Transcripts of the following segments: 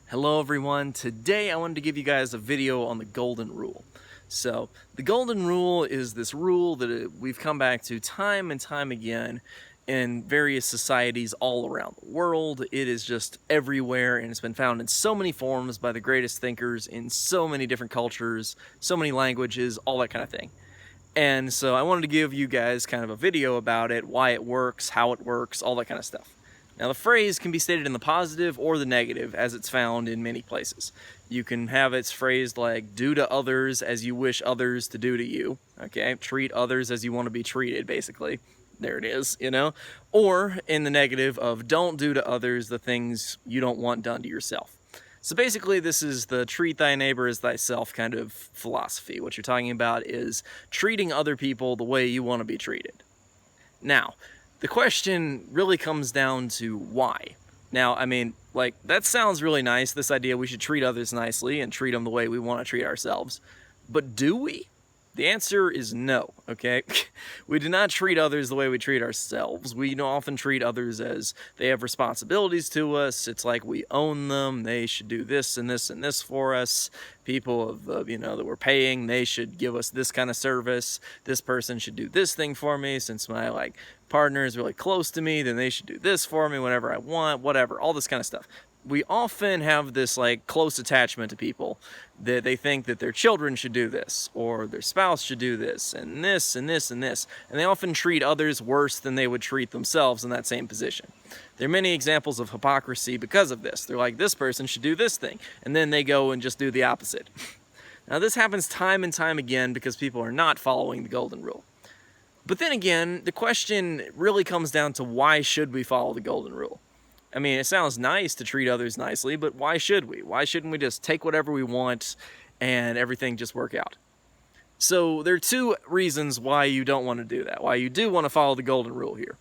Hello everyone, today I wanted to give you guys a video on the golden rule. So, the golden rule is this rule that we've come back to time and time again in various societies all around the world. It is just everywhere and it's been found in so many forms by the greatest thinkers in so many different cultures, so many languages, all that kind of thing. And so I wanted to give you guys kind of a video about it, why it works, how it works, all that kind of stuff. Now the phrase can be stated in the positive or the negative, as it's found in many places. You can have it phrased like, do to others as you wish others to do to you, okay? Treat others as you want to be treated, basically. There it is, you know? Or in the negative of, don't do to others the things you don't want done to yourself. So basically this is the treat thy neighbor as thyself kind of philosophy. What you're talking about is treating other people the way you want to be treated. Now, the question really comes down to why. Now, I mean, like, that sounds really nice, this idea we should treat others nicely and treat them the way we want to treat ourselves. But do we? The answer is no, okay? We do not treat others the way we treat ourselves. We often treat others as they have responsibilities to us. It's like we own them. They should do this and this and this for us. People that we're paying, they should give us this kind of service. This person should do this thing for me. Since my partner is really close to me, then they should do this for me whenever I want, whatever, all this kind of stuff. We often have this close attachment to people that they think that their children should do this or their spouse should do this and this and this and this, and they often treat others worse than they would treat themselves in that same position. There are many examples of hypocrisy because of this. They're like, this person should do this thing, and then they go and just do the opposite. Now this happens time and time again because people are not following the golden rule. But then again, the question really comes down to, why should we follow the golden rule? I mean, it sounds nice to treat others nicely, but why should we? Why shouldn't we just take whatever we want and everything just work out? So there are two reasons why you don't want to do that, why you do want to follow the golden rule here.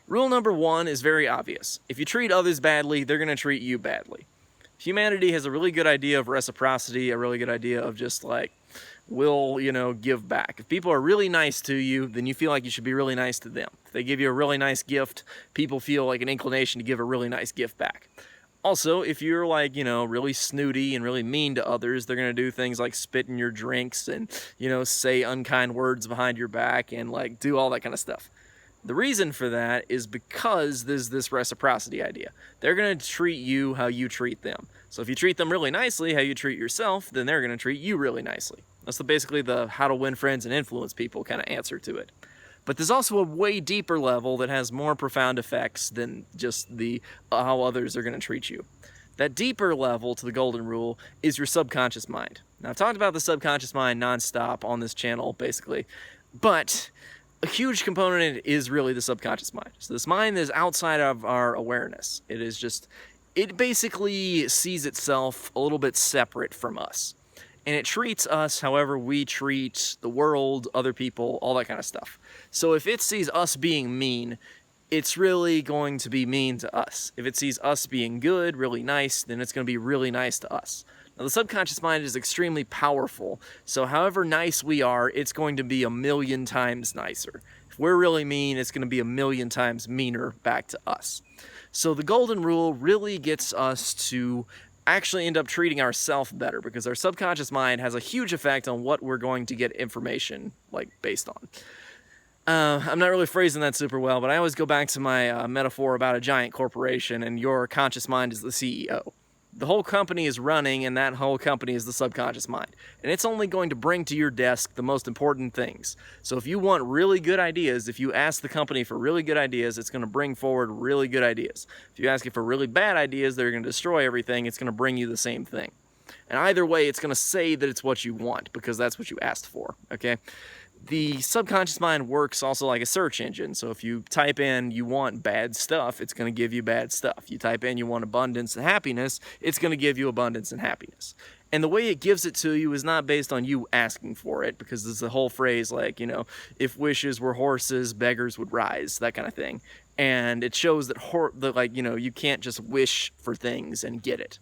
Rule number one is very obvious. If you treat others badly, they're going to treat you badly. Humanity has a really good idea of reciprocity, a really good idea of just will, give back. If people are really nice to you, then you feel like you should be really nice to them. If they give you a really nice gift, people feel like an inclination to give a really nice gift back. Also, if you're really snooty and really mean to others, they're going to do things like spit in your drinks and, say unkind words behind your back and do all that kind of stuff. The reason for that is because there's this reciprocity idea. They're going to treat you how you treat them. So if you treat them really nicely, how you treat yourself, then they're going to treat you really nicely. That's basically the how to win friends and influence people kind of answer to it. But there's also a way deeper level that has more profound effects than just the how others are going to treat you. That deeper level to the golden rule is your subconscious mind. Now, I've talked about the subconscious mind nonstop on this channel, basically, but a huge component in it is really the subconscious mind. So this mind is outside of our awareness. It basically sees itself a little bit separate from us. And it treats us however we treat the world, other people, all that kind of stuff. So if it sees us being mean, it's really going to be mean to us. If it sees us being good, really nice, then it's going to be really nice to us. Now, the subconscious mind is extremely powerful, so however nice we are, it's going to be 1,000,000 times nicer. If we're really mean, it's going to be 1,000,000 times meaner back to us. So the golden rule really gets us to actually end up treating ourselves better, because our subconscious mind has a huge effect on what we're going to get information based on. I'm not really phrasing that super well, but I always go back to my metaphor about a giant corporation and your conscious mind is the CEO. The whole company is running, and that whole company is the subconscious mind. And it's only going to bring to your desk the most important things. So if you want really good ideas, if you ask the company for really good ideas, it's going to bring forward really good ideas. If you ask it for really bad ideas that are going to destroy everything, it's going to bring you the same thing. And either way, it's going to say that it's what you want, because that's what you asked for, okay? The subconscious mind works also like a search engine. So if you type in you want bad stuff, it's going to give you bad stuff. You type in you want abundance and happiness, it's going to give you abundance and happiness. And the way it gives it to you is not based on you asking for it, because there's the whole phrase if wishes were horses, beggars would rise, that kind of thing. And it shows that you can't just wish for things and get it.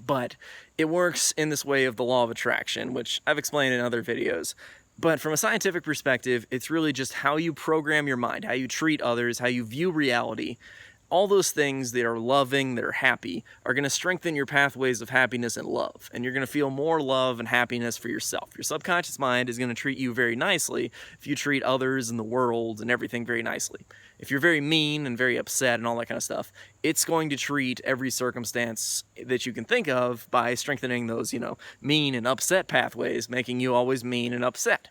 But it works in this way of the law of attraction, which I've explained in other videos. But from a scientific perspective, it's really just how you program your mind, how you treat others, how you view reality, all those things that are loving, that are happy, are going to strengthen your pathways of happiness and love. And you're going to feel more love and happiness for yourself. Your subconscious mind is going to treat you very nicely if you treat others and the world and everything very nicely. If you're very mean and very upset and all that kind of stuff, it's going to treat every circumstance that you can think of by strengthening those, mean and upset pathways, making you always mean and upset.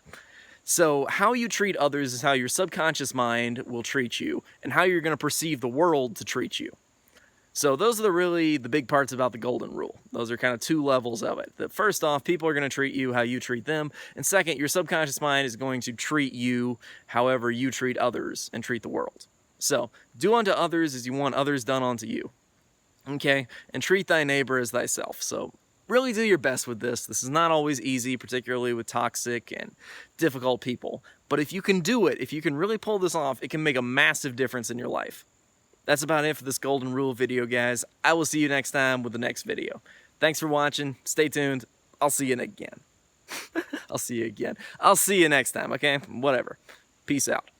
So how you treat others is how your subconscious mind will treat you, and how you're going to perceive the world to treat you. So those are really the big parts about the golden rule. Those are kind of two levels of it. That first off, people are going to treat you how you treat them. And second, your subconscious mind is going to treat you however you treat others and treat the world. So do unto others as you want others done unto you. Okay? And treat thy neighbor as thyself. So really do your best with this. This is not always easy, particularly with toxic and difficult people. But if you can do it, if you can really pull this off, it can make a massive difference in your life. That's about it for this golden rule video, guys. I will see you next time with the next video. Thanks for watching. Stay tuned. I'll see you again. I'll see you next time, okay? Whatever. Peace out.